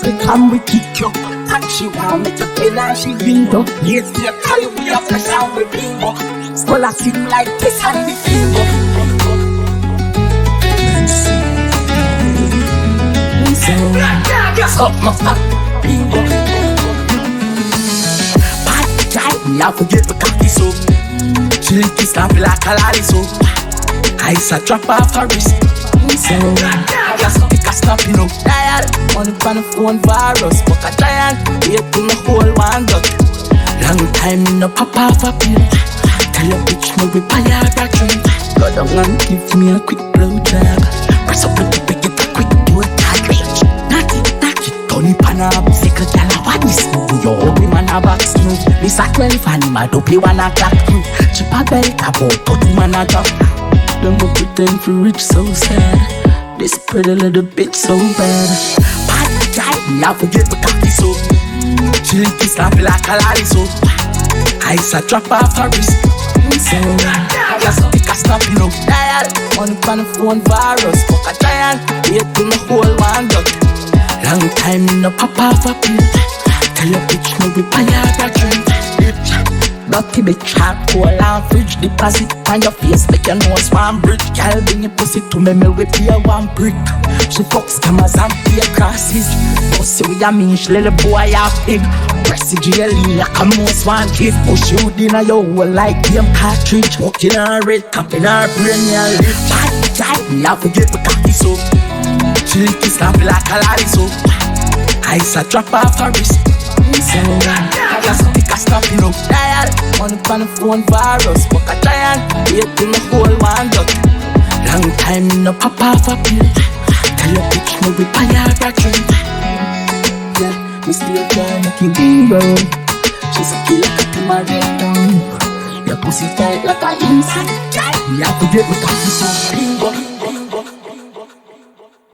it and we kick you. And she want me to pay and she bingo. Yes, they call you, we have press and we bingo. Skull a sing like this and the bingo. So, up my stop, bingo. Party time, we have to get the cocky so. Chill kiss snappy like a lolly so. Ice a drop off her wrist. So, just pick a snap, you know. Dial, on the phone virus. Fuck a giant, wait till the whole one done. Long time in the pop off a pill. Tell your bitch me we buy her a drink. Go down and give me a quick blowjob. Press up with the big, get a quick do it hard reach. Knock it, Tony Pana, secret gal a what this? Yo, holy man a box move. This a 12 and him a dopey 1 o'clock. Chip a belt about 30 man a drop. Don't go pretend for rich so sad. This pretty little bitch so bad. Party time, I forget the coffee so. Chill kiss snappy like a lolly so. Ice a drop off her wrist. So just pick a snap, you know. Dial, on the phone virus. Fuck a giant, wait till the whole one done. Long time in the pop off a pill. Tell your bitch me we buy her a drink. Dirty bitch, hardcore and fridge deposit on your face, make your nose one brick. Girl, bring your pussy to me we pay 1 brick. She fucks cameras and pay crosses. Pussy with a minch, little boy half big. Press the jelly like a mouse one kid. Push you in a your hole like game cartridge. Walking her red, tapping her brain, your lip. Tight, I forget the cocky so. Chill kiss snappy like a lolly so. Ice a drop off her wrist. So, just pick a stop, you know. Dial, on the phone virus. Fuck a giant, wait till the whole one done. Long time in the pop off a pill. Tell your bitch me we buy her a drink. Yeah, me still try making bingo. She's a killer cat in my red. Your pussy tight like a insect. We have to get with coffee so bingo.